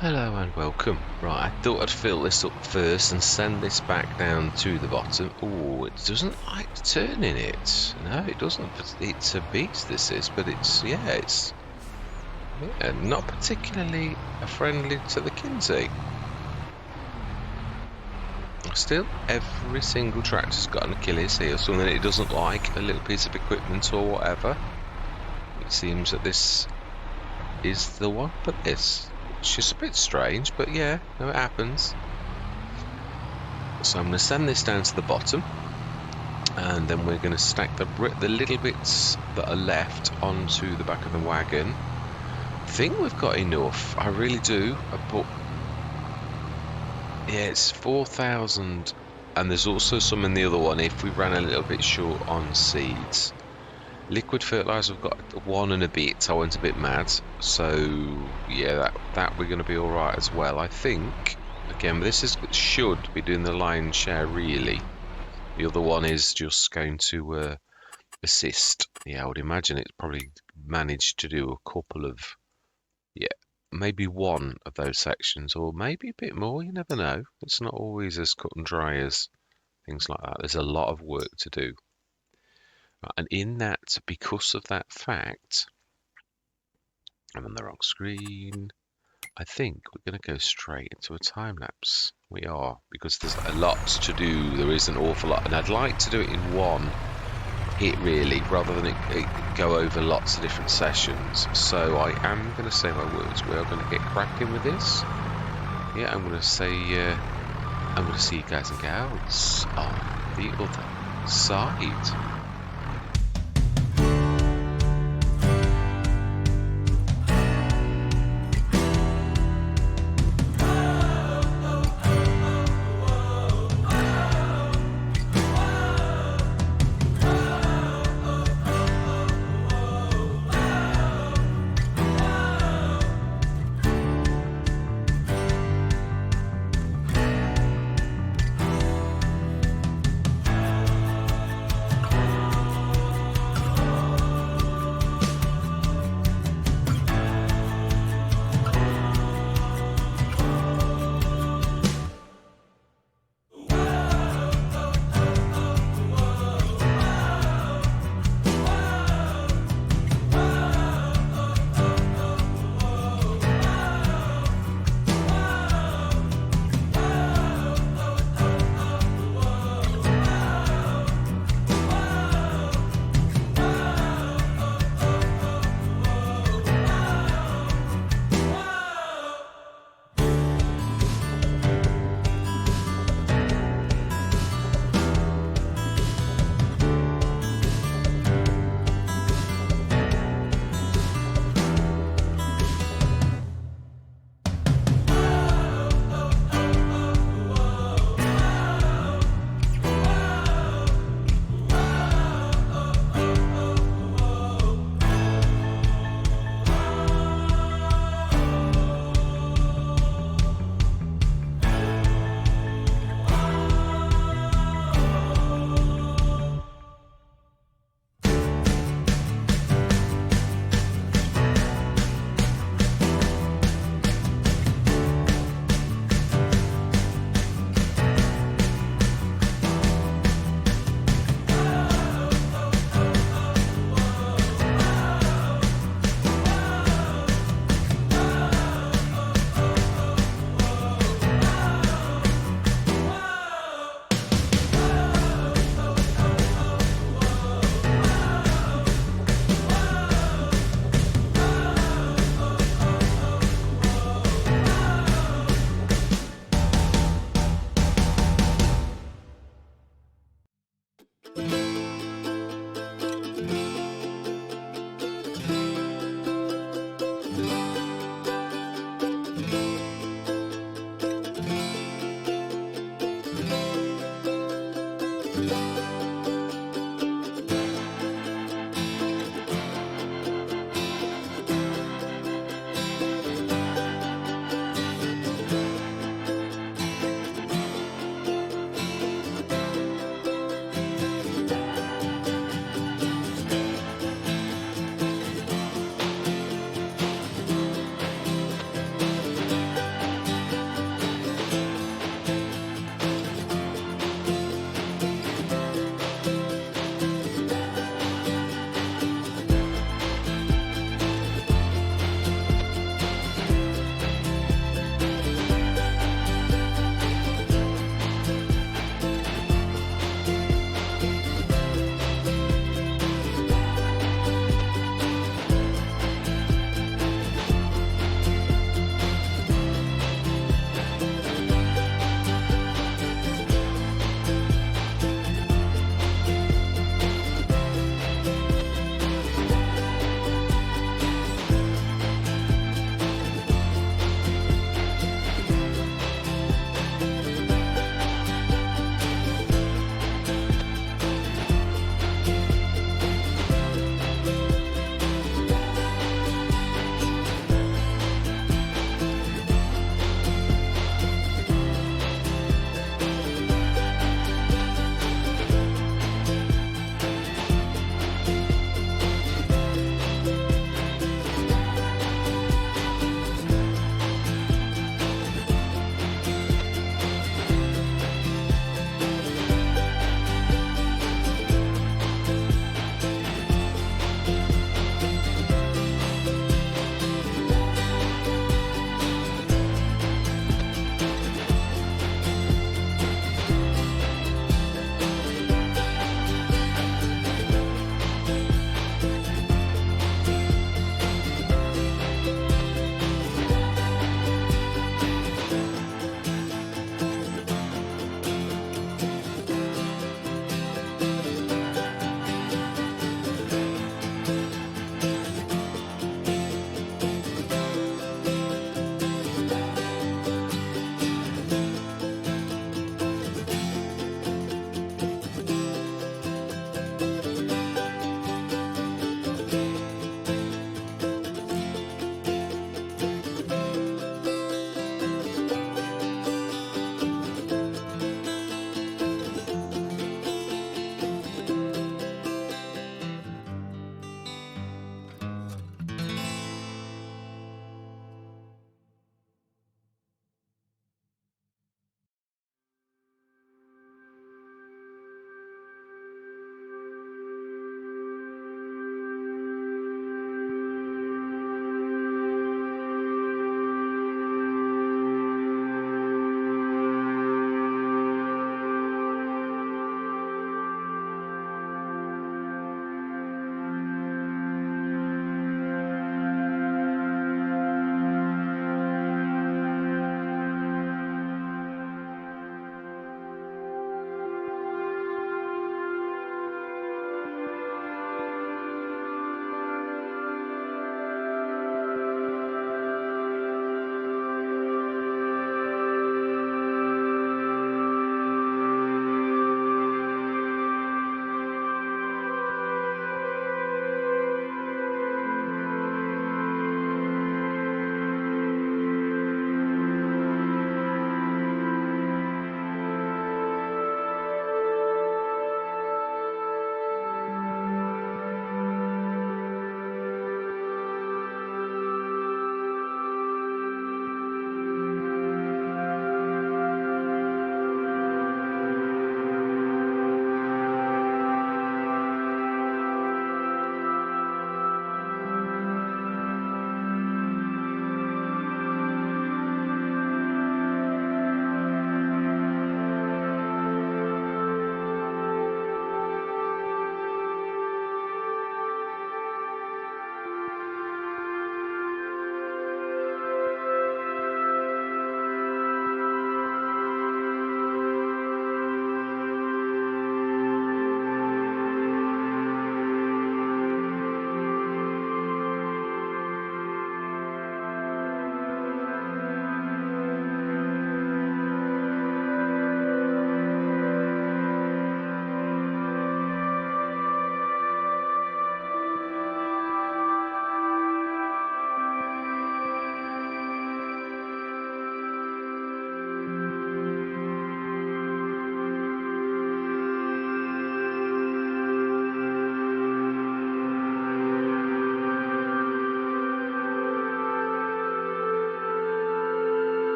Hello and welcome. Right, I thought I'd fill this up first and send this back down to the bottom. Oh, it doesn't like turning it. No, it doesn't. It's a beast, this is, but it's not particularly friendly to the Kinsey. Still, every single tractor's got an Achilles heel, something it doesn't like, a little piece of equipment or whatever. It seems that this is the one, but it's just a bit strange, but yeah, no, it happens. So I'm going to send this down to the bottom, and then we're going to stack the little bits that are left onto the back of the wagon. I think we've got enough, I really do, but yeah, it's 4,000, and there's also some in the other one if we ran a little bit short on seeds. Liquid fertilizer, we've got one and a bit. I went a bit mad, so yeah, that we're going to be all right as well. I think. Again, this should be doing the lion's share really. The other one is just going to assist. Yeah, I would imagine it's probably managed to do a couple of, yeah, maybe one of those sections, or maybe a bit more. You never know. It's not always as cut and dry as things like that. There's a lot of work to do. And in that, because of that fact, I'm on the wrong screen. I think we're going to go straight into a time lapse. We are, because there's a lot to do. There is an awful lot, and I'd like to do it in one hit really, rather than it go over lots of different sessions. So I am going to say my words. We are going to get cracking with this. Yeah, I'm going to say, I'm going to see you guys and gals on the other side.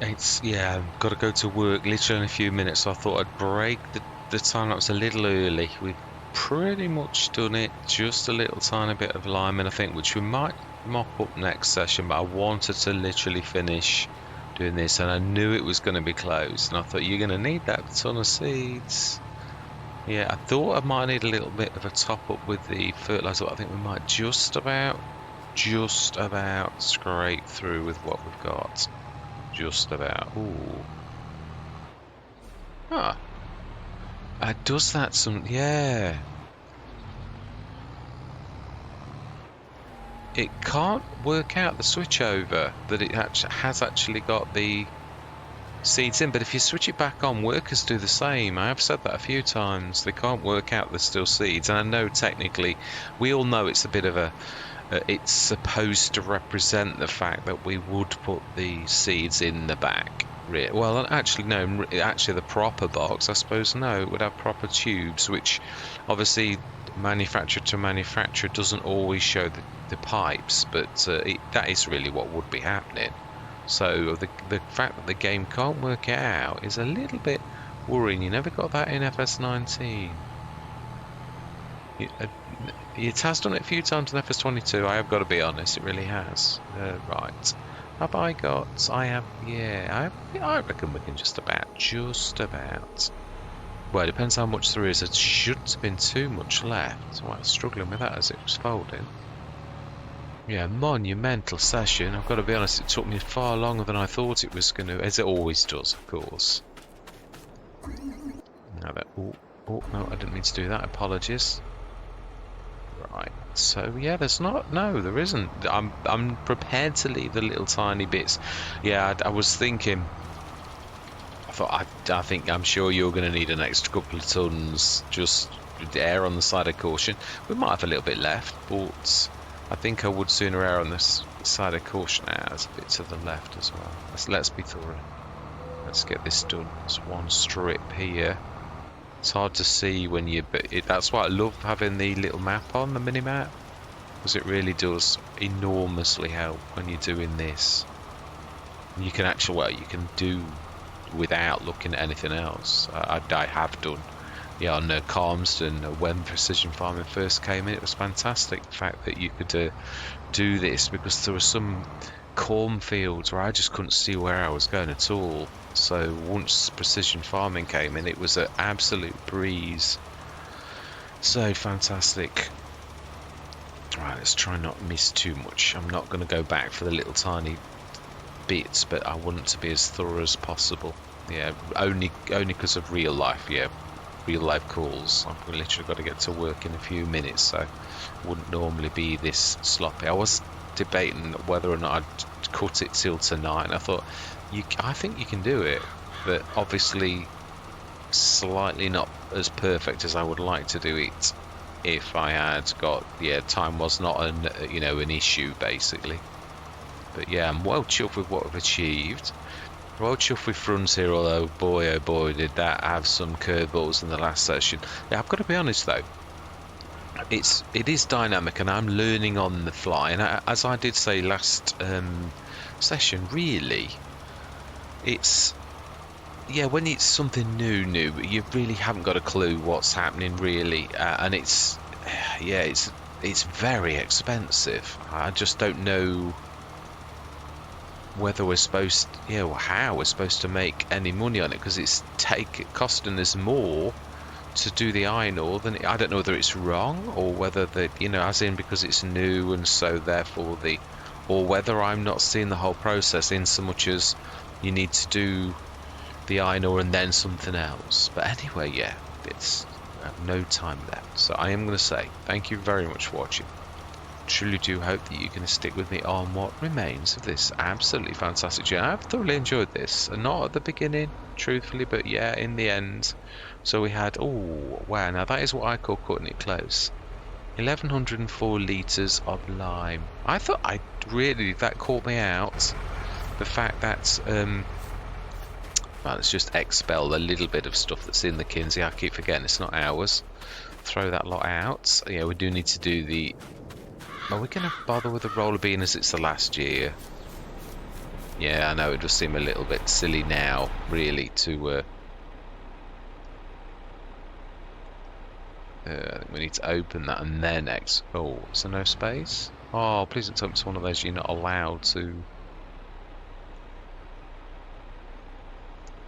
It's yeah, I've got to go to work literally in a few minutes, so I thought I'd break the time lapse a little early. We've pretty much done it, just a little tiny bit of liming, I think, which we might mop up next session, but I wanted to literally finish doing this, and I knew it was going to be close, and I thought you're going to need that ton of seeds. Yeah, I thought I might need a little bit of a top up with the fertilizer, but I think we might just about scrape through with what we've got. Just about. Ooh. Huh. Does that some... Yeah. It can't work out the switch over that it has actually got the seeds in, but if you switch it back on, workers do the same. I have said that a few times. They can't work out there's still seeds, and I know technically, we all know it's a bit of a... it's supposed to represent the fact that we would put the seeds in the back. Well, actually, no. Actually, the proper box, I suppose, no, it would have proper tubes, which obviously manufacturer to manufacturer doesn't always show the pipes, but that is really what would be happening. So the fact that the game can't work it out is a little bit worrying. You never got that in FS19. It has done it a few times in FS22, I have got to be honest, it really has. Right. Have I got... I have... Yeah, I reckon we can just about. Well, it depends how much there is. There shouldn't have been too much left. So I was struggling with that as it was folding. Yeah, monumental session. I've got to be honest, it took me far longer than I thought it was going to, as it always does, of course. Now that... Oh, no, I didn't mean to do that. Apologies. Right, so yeah, there's not... No, there isn't. I'm prepared to leave the little tiny bits. Yeah, I was thinking... I'm sure you're going to need an extra couple of tons. Just err on the side of caution. We might have a little bit left, but I think I would sooner err on this side of caution. There's a bit to the left as well. Let's be thorough. Let's get this done. There's one strip here. It's hard to see when you... But that's why I love having the little map on, the mini-map. Because it really does enormously help when you're doing this. You can actually... Well, you can do without looking at anything else. I have done. Yeah, on Calmsden, when precision farming first came in, it was fantastic. The fact that you could do this, because there were some cornfields where I just couldn't see where I was going at all. So once precision farming came in, it was an absolute breeze. So fantastic. Right, let's try not miss too much. I'm not going to go back for the little tiny bits, but I want to be as thorough as possible. Yeah, only because of real life. Yeah, real life calls. I've literally got to get to work in a few minutes, so I wouldn't normally be this sloppy. I was debating whether or not I'd cut it till tonight. I thought, I think you can do it, but obviously slightly not as perfect as I would like to do it if I had got... Yeah, time was not an issue basically. But yeah, I'm well chuffed with what we've achieved. Well chuffed with fronts here, although boy oh boy did that have some curveballs in the last session. Yeah, I've got to be honest though, it is dynamic and I'm learning on the fly, and as I did say last session, really it's... Yeah, when it's something new, you really haven't got a clue what's happening really, and it's... Yeah, it's very expensive. I just don't know whether we're supposed... Yeah, or how we're supposed to make any money on it, because it's costing us more to do the iron ore than... I don't know whether it's wrong, or whether as in because it's new and so therefore or whether I'm not seeing the whole process in so much as you need to do the iron ore and then something else. But anyway, yeah, it's no time left. So I am going to say thank you very much for watching. Truly do hope that you're going to stick with me on what remains of this absolutely fantastic journey. I've thoroughly enjoyed this, and not at the beginning, truthfully, but yeah, in the end. So we had... Oh, wow, now that is what I call cutting it close. 1104 litres of lime. I thought that caught me out. The fact that well, let's just expel a little bit of stuff that's in the Kinsey. I keep forgetting it's not ours. Throw that lot out. Yeah, we do need to do the... Are we going to bother with the roller bean as it's the last year? Yeah, I know, it does seem a little bit silly now, really, to... I think we need to open that and then X... Oh, is there no space? Oh, please don't tell me it's one of those you're not allowed to...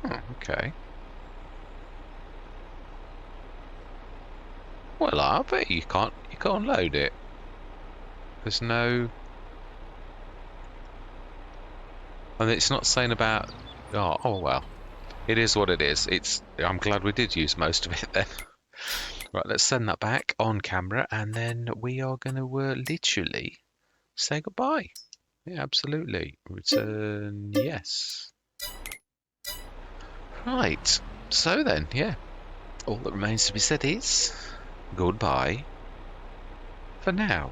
Oh, okay. Well, I bet you can't load it. There's no... And it's not saying about... Oh well. It is what it is. I'm glad we did use most of it then. Right, let's send that back on camera, and then we are going to literally say goodbye. Yeah, absolutely. Return yes. Right. So then, yeah. All that remains to be said is goodbye for now.